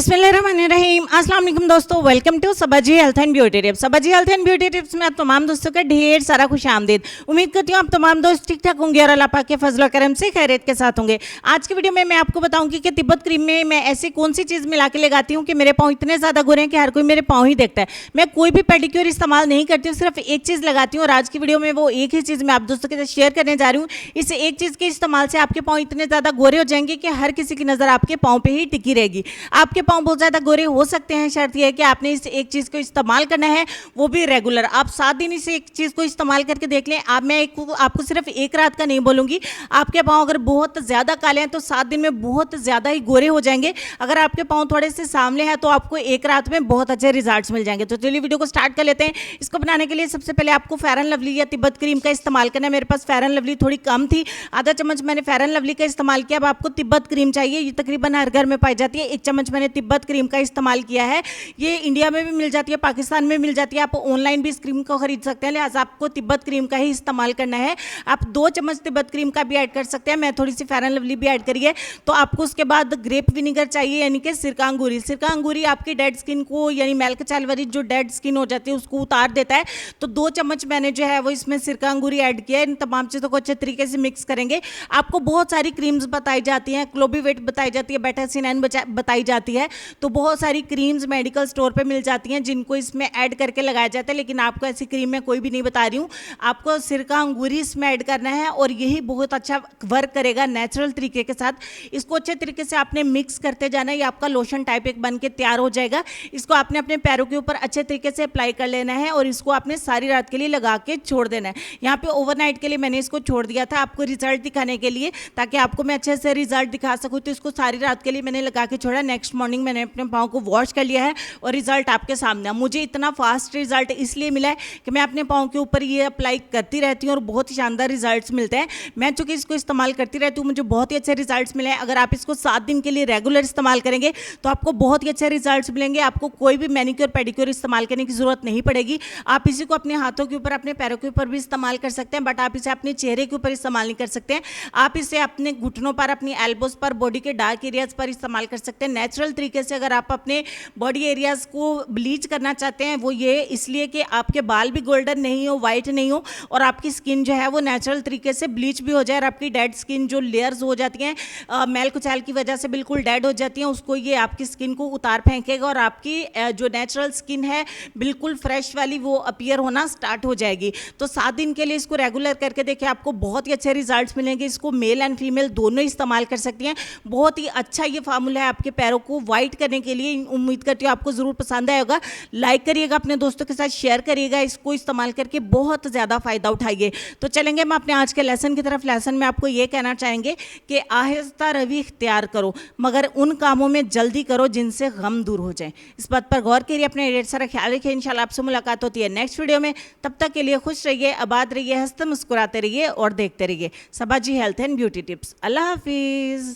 बिस्मिल्लाहिर्रहमानिर्रहीम। अस्सलाम वालेकुम दोस्तों, welcome to Sabaji health and beauty tips. Sabaji health and beauty tips में आप तमाम दोस्तों का ढेर सारा खुश आमदीद। उम्मीद करती हूँ आप तमाम दोस्त ठीक ठाक होंगे और अल्लाह पाक के फजल करम से खैरियत के साथ होंगे। आज की वीडियो में मैं आपको बताऊंगी कि तिब्बत क्रीम में मैं ऐसी कौन सी चीज़ मिला के लगाती हूँ कि मेरे पाँव इतने ज़्यादा गोरे हैं कि हर कोई मेरे पाँव ही देखता है। मैं कोई भी पेडिक्योर इस्तेमाल नहीं करती हूँ, सिर्फ एक चीज़ लगाती हूँ और आज की वीडियो में वो एक ही चीज़ मैं आप दोस्तों के साथ शेयर करने जा रही हूँ। इस एक चीज़ के इस्तेमाल से आपके पाँव इतने ज़्यादा गोरे हो जाएंगे कि हर किसी की नज़र आपके पाँव पे ही टिकी रहेगी। आपके पाँव बहुत ज़्यादा गोरे हो सकते हैं, शर्त यह है कि आपने इस एक चीज़ को इस्तेमाल करना है, वो भी रेगुलर। आप 7 दिन इस एक चीज़ को इस्तेमाल करके देख लें। मैं आपको सिर्फ एक रात का नहीं बोलूँगी। आपके पाँव अगर बहुत ज़्यादा काले हैं तो 7 दिन में बहुत ज़्यादा ही गोरे हो जाएंगे। अगर आपके पाँव थोड़े से सामने हैं तो आपको एक रात में बहुत अच्छे रिजल्ट्स मिल जाएंगे। तो चलिए वीडियो को स्टार्ट कर लेते हैं। इसको बनाने के लिए सबसे पहले आपको फेयर एंड लवली या तिब्बत क्रीम का इस्तेमाल करना है। मेरे पास फेयर एंड लवली थोड़ी कम थी, आधा चम्मच मैंने फेयर एंड लवली का इस्तेमाल किया। अब आपको तिब्बत क्रीम चाहिए, ये तकरीबन हर घर में पाई जाती है। 1 चम्मच मैंने तिब्बत क्रीम का इस्तेमाल किया है। ये इंडिया में भी मिल जाती है, पाकिस्तान में मिल जाती है, आप ऑनलाइन भी इस क्रीम को खरीद सकते हैं। लिहाजा आपको तिब्बत क्रीम का ही इस्तेमाल करना है। आप 2 चम्मच तिब्बत क्रीम का भी ऐड कर सकते हैं, मैं थोड़ी सी फेयर एंड लवली भी ऐड करी है। तो आपको उसके बाद ग्रेप विनीगर चाहिए, यानी कि सिरका अंगूरी। सिरका अंगूरी आपकी डेड स्किन को, यानी मैल के चाल वाली जो डेड स्किन हो जाती है उसको उतार देता है। तो 2 चम्मच मैंने जो है वो इसमें सिरका अंगूरी ऐड किया है। इन तमाम चीज़ों को अच्छे तरीके से मिक्स करेंगे। आपको बहुत सारी क्रीम्स बताई जाती हैं, क्लोबीवेट बताई जाती है, बेटासिनाइन बताई जाती है। तो बहुत सारी क्रीम्स मेडिकल स्टोर पे मिल जाती हैं जिनको इसमें ऐड करके लगाया जाता है, लेकिन आपको ऐसी क्रीम में कोई भी नहीं बता रही हूँ। आपको सिरका अंगूरी इसमें ऐड करना है और यही बहुत अच्छा वर्क करेगा नेचुरल तरीके के साथ। इसको अच्छे तरीके से आपने मिक्स करते जाना है। ये आपका लोशन टाइप एक बन के तैयार हो जाएगा। इसको आपने अपने पैरों के ऊपर अच्छे तरीके से अप्लाई कर लेना है और इसको आपने सारी रात के लिए लगा के छोड़ देना है। यहाँ पे ओवरनाइट के लिए मैंने इसको छोड़ दिया था आपको रिजल्ट दिखाने के लिए, ताकि आपको मैं अच्छे से रिजल्ट दिखा सकूँ। तो इसको सारी रात के लिए मैंने लगा के छोड़ा। नेक्स्ट मॉर्निंग मैंने अपने पाँव को वॉश कर लिया है और रिजल्ट आपके सामने। मुझे इतना फास्ट रिजल्ट इसलिए मिला है कि मैं अपने पाँव के ऊपर ये अप्लाई करती रहती हूँ और बहुत ही शानदार रिजल्ट्स मिलते हैं। मैं चूँकि इसको इस्तेमाल करती रहती हूँ, मुझे बहुत ही अच्छे रिजल्ट्स मिले हैं। अगर आप इसको 7 दिन के लिए रेगुलर इस्तेमाल करेंगे तो आपको बहुत ही अच्छे रिजल्ट्स मिलेंगे। आपको कोई भी मैनिक्योर पेडिक्योर इस्तेमाल करने की जरूरत नहीं पड़ेगी। आप इसी को अपने हाथों के ऊपर, अपने पैरों के ऊपर भी इस्तेमाल कर सकते हैं, बट आप इसे अपने चेहरे के ऊपर इस्तेमाल नहीं कर सकते हैं। आप इसे अपने घुटनों पर, अपनी एल्बोज पर, बॉडी के डार्क एरियाज पर इस्तेमाल कर सकते हैं नेचुरल तरीके से। अगर आप अपने बॉडी एरियाज को ब्लीच करना चाहते हैं, वो ये इसलिए कि आपके बाल भी गोल्डन नहीं हो, वाइट नहीं हो और आपकी स्किन जो है वो नेचुरल तरीके से ब्लीच भी हो जाए और आपकी डेड स्किन जो लेयर्स हो जाती हैं मैल कुचैल की वजह से बिल्कुल डेड हो जाती हैं, उसको ये आपकी स्किन को उतार फेंकेगा और आपकी जो नेचुरल स्किन है बिल्कुल फ्रेश वाली वो अपीयर होना स्टार्ट हो जाएगी। तो 7 दिन के लिए इसको रेगुलर करके देखिए, आपको बहुत ही अच्छे रिजल्ट्स मिलेंगे। इसको मेल एंड फीमेल दोनों इस्तेमाल कर सकती हैं। बहुत ही अच्छा ये फार्मूला है आपके पैरों को वाइट करने के लिए। उम्मीद करती हूँ आपको ज़रूर पसंद आएगा। लाइक करिएगा, अपने दोस्तों के साथ शेयर करिएगा, इसको इस्तेमाल करके बहुत ज़्यादा फ़ायदा उठाइए। तो चलेंगे हम अपने आज के लेसन की तरफ। लेसन में आपको ये कहना चाहेंगे कि आहिस्ता रवि इख्तियार करो, मगर उन कामों में जल्दी करो जिनसे गम दूर हो जाए। इस बात पर गौर करिए, अपने ढेर सारा ख्याल रखिए। इंशाल्लाह आपसे मुलाकात होती है नेक्स्ट वीडियो में। तब तक के लिए खुश रहिए, आबाद रहिए, हंसते मुस्कुराते रहिए और देखते रहिए सबाजी हेल्थ एंड ब्यूटी टिप्स। अल्लाह हाफिज़।